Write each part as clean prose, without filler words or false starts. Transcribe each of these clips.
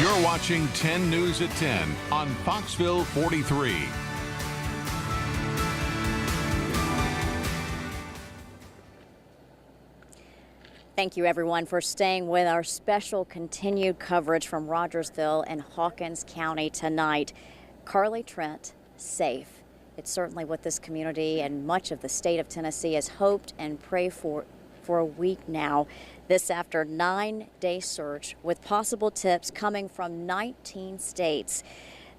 You're watching 10 News at 10 on Foxville 43. Thank you, everyone, for staying with our special continued coverage from Rogersville and Hawkins County tonight. Carly Trent, safe. It's certainly what this community and much of the state of Tennessee has hoped and prayed for a week now. This after a 9-day search with possible tips coming from 19 states.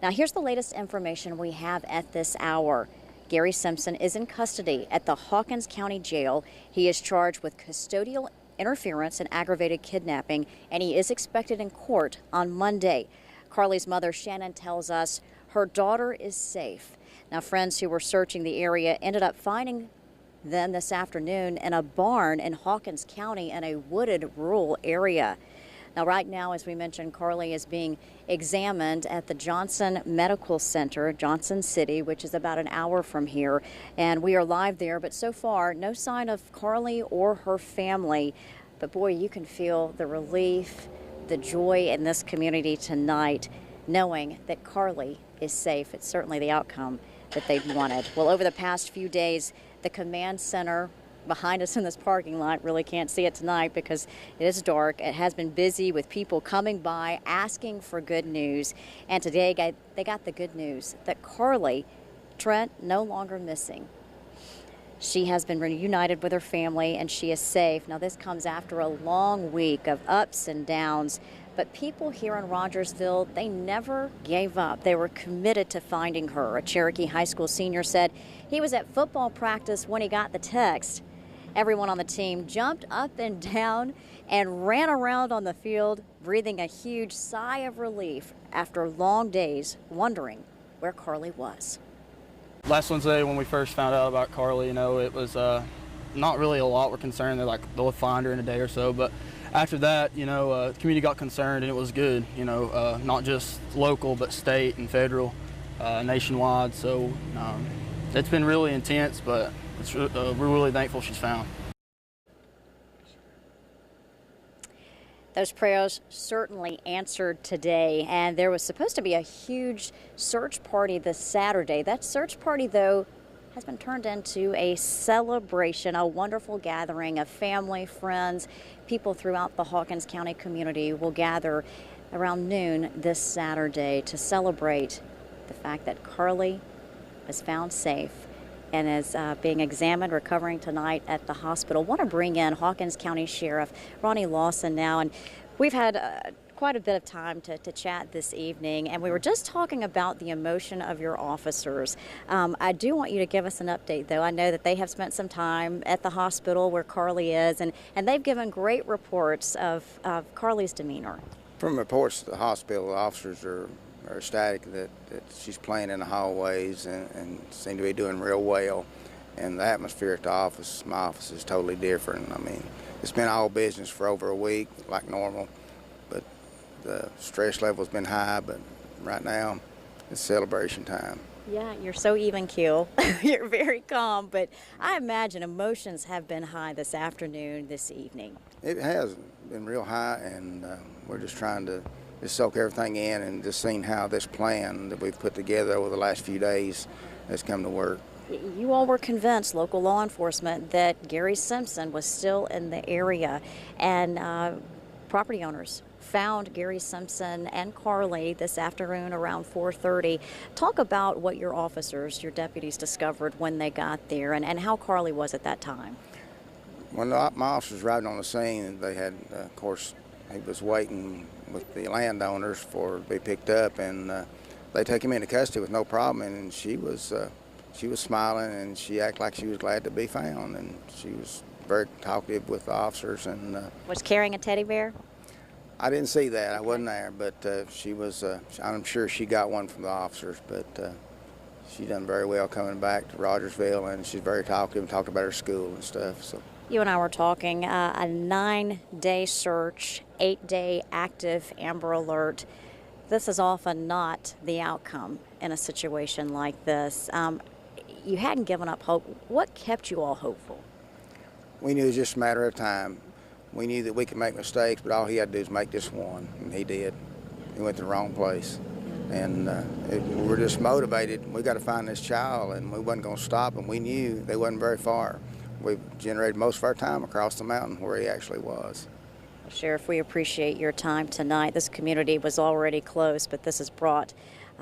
Now, here's the latest information we have at this hour. Gary Simpson is in custody at the Hawkins County Jail. He is charged with custodial interference and aggravated kidnapping, and he is expected in court on Monday. Carly's mother, Shannon, tells us her daughter is safe. Now, friends who were searching the area ended up finding them this afternoon in a barn in Hawkins County in a wooded rural area. Now, right now, as we mentioned, Carly is being examined at the Johnson Medical Center, Johnson City, which is about an hour from here. And we are live there, but so far, no sign of Carly or her family. But boy, you can feel the relief, the joy in this community tonight, knowing that Carly is safe. It's certainly the outcome that they've wanted. Well, over the past few days, the command center behind us in this parking lot, really can't see it tonight because it is dark. It has been busy with people coming by asking for good news. And today they got the good news that Carly Trent no longer missing. She has been reunited with her family and she is safe. Now, this comes after a long week of ups and downs, but people here in Rogersville, they never gave up. They were committed to finding her. A Cherokee High School senior said he was at football practice when he got the text. Everyone on the team jumped up and down and ran around on the field, breathing a huge sigh of relief after long days wondering where Carly was. Last Wednesday when we first found out about Carly, it was not really a lot were concerned. They're like, they'll find her in a day or so. But after that, the community got concerned and it was good, not just local but state and federal, nationwide. So it's been really intense, but we're really thankful she's found. Those prayers certainly answered today, and there was supposed to be a huge search party this Saturday. That search party, though, has been turned into a celebration, a wonderful gathering of family, friends, people throughout the Hawkins County community will gather around noon this Saturday to celebrate the fact that Carly was found safe and is being examined, recovering tonight at the hospital. I want to bring in Hawkins County Sheriff Ronnie Lawson now, and we've had quite a bit of time to chat this evening, and we were just talking about the emotion of your officers. I do want you to give us an update, though. I know that they have spent some time at the hospital where Carly is, and they've given great reports of Carly's demeanor. From reports at the hospital, the officers are ecstatic that she's playing in the hallways and seem to be doing real well. And the atmosphere at the office, my office, is totally different. I mean, it's been all business for over a week, like normal, but the stress level's been high, but right now it's celebration time. Yeah, you're so even keel. You're very calm, but I imagine emotions have been high this afternoon, this evening. It has been real high, and we're just trying to just soak everything in and just seeing how this plan that we've put together over the last few days has come to work. You all were convinced, local law enforcement, that Gary Simpson was still in the area, and property owners found Gary Simpson and Carly this afternoon around 4:30. Talk about what your officers, your deputies, discovered when they got there and how Carly was at that time. When my officers arrived on the scene, they had, of course, he was waiting with the landowners for to be picked up, and they took him into custody with no problem. And she was smiling, and she acted like she was glad to be found, and she was very talkative with the officers. And was carrying a teddy bear? I didn't see that. I wasn't there, but she was. I'm sure she got one from the officers, but she done very well coming back to Rogersville, and she's very talkative and talked about her school and stuff. So. You and I were talking a 9-day search, 8-day active Amber Alert. This is often not the outcome in a situation like this. You hadn't given up hope. What kept you all hopeful? We knew it was just a matter of time. We knew that we could make mistakes, but all he had to do is make this one, and he did. he went to the wrong place. And we were just motivated. We got to find this child, and we wasn't going to stop, and we knew they wasn't very far. We generated most of our time across the mountain where he actually was. Sheriff, we appreciate your time tonight. This community was already close, but this has brought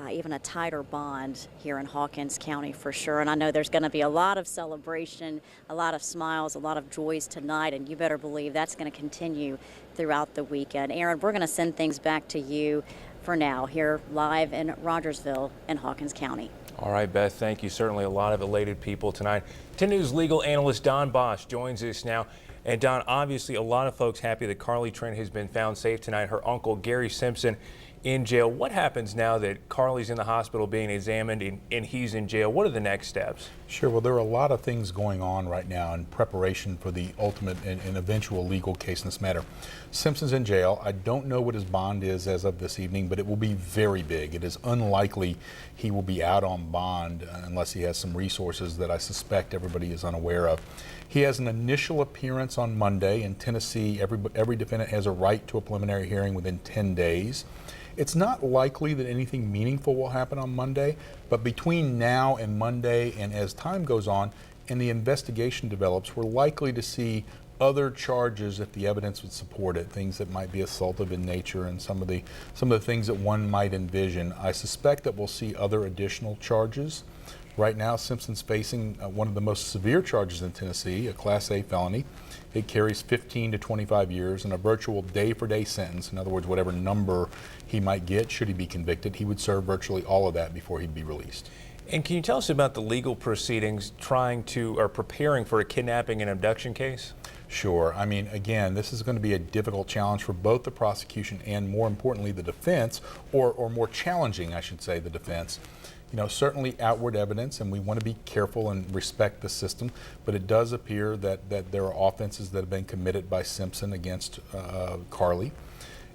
even a tighter bond here in Hawkins County for sure. And I know there's going to be a lot of celebration, a lot of smiles, a lot of joys tonight, and you better believe that's going to continue throughout the weekend. Aaron, we're going to send things back to you for now here live in Rogersville in Hawkins County. All right, Beth, thank you. Certainly a lot of elated people tonight. 10 News legal analyst Don Bosch joins us now. And Don, obviously a lot of folks happy that Carly Trent has been found safe tonight. Her uncle, Gary Simpson, in jail. What happens now that Carly's in the hospital being examined and he's in jail? What are the next steps? Sure. Well, there are a lot of things going on right now in preparation for the ultimate and eventual legal case in this matter. Simpson's in jail. I don't know what his bond is as of this evening, but it will be very big. It is unlikely he will be out on bond unless he has some resources that I suspect everybody is unaware of. He has an initial appearance on Monday. In Tennessee, every defendant has a right to a preliminary hearing within 10 days. It's not likely that anything meaningful will happen on Monday, but between now and Monday, and as time goes on and the investigation develops, we're likely to see other charges if the evidence would support it, things that might be assaultive in nature and some of the things that one might envision. I suspect that we'll see other additional charges. Right now, Simpson's facing one of the most severe charges in Tennessee, a Class A felony. It carries 15 to 25 years and a virtual day-for-day sentence. In other words, whatever number he might get, should he be convicted, he would serve virtually all of that before he'd be released. And can you tell us about the legal proceedings preparing for a kidnapping and abduction case? Sure. I mean, again, this is going to be a difficult challenge for both the prosecution and, more importantly, the defense, or more challenging, I should say, the defense. You know, certainly outward evidence, and we want to be careful and respect the system, but it does appear that there are offenses that have been committed by Simpson against Carly.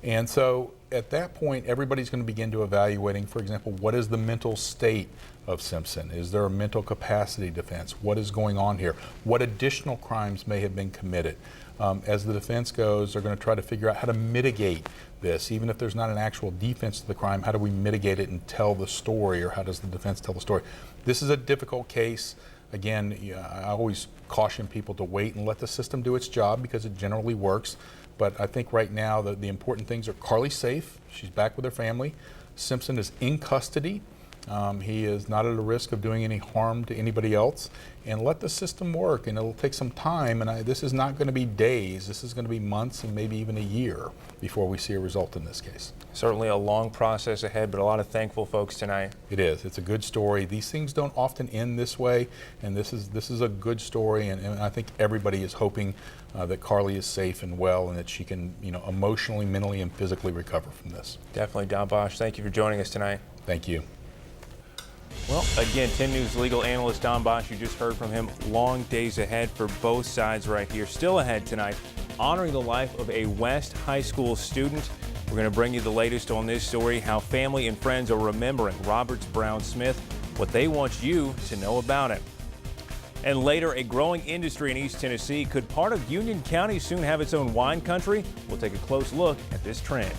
And so at that point, everybody's going to begin to evaluating, for example, what is the mental state of Simpson? Is there a mental capacity defense? What is going on here? What additional crimes may have been committed? As the defense goes, they're going to try to figure out how to mitigate this. Even if there's not an actual defense to the crime, how do we mitigate it and tell the story, or how does the defense tell the story? This is a difficult case. Again, I always caution people to wait and let the system do its job because it generally works. But I think right now the important things are Carly's safe. She's back with her family. Simpson is in custody. He is not at a risk of doing any harm to anybody else, and let the system work, and it'll take some time, and this is not going to be days, this is going to be months and maybe even a year before we see a result in this case. Certainly a long process ahead, but a lot of thankful folks tonight. It is. It's a good story. These things don't often end this way, and this is a good story, and I think everybody is hoping that Carly is safe and well, and that she can, emotionally, mentally, and physically recover from this. Definitely. Don Bosch, thank you for joining us tonight. Thank you. Well, again, 10 News legal analyst Don Bosch, you just heard from him. Long days ahead for both sides right here. Still ahead tonight, honoring the life of a West High School student. We're going to bring you the latest on this story, how family and friends are remembering Roberts Brown Smith, what they want you to know about it. And later, a growing industry in East Tennessee. Could part of Union County soon have its own wine country? We'll take a close look at this trend.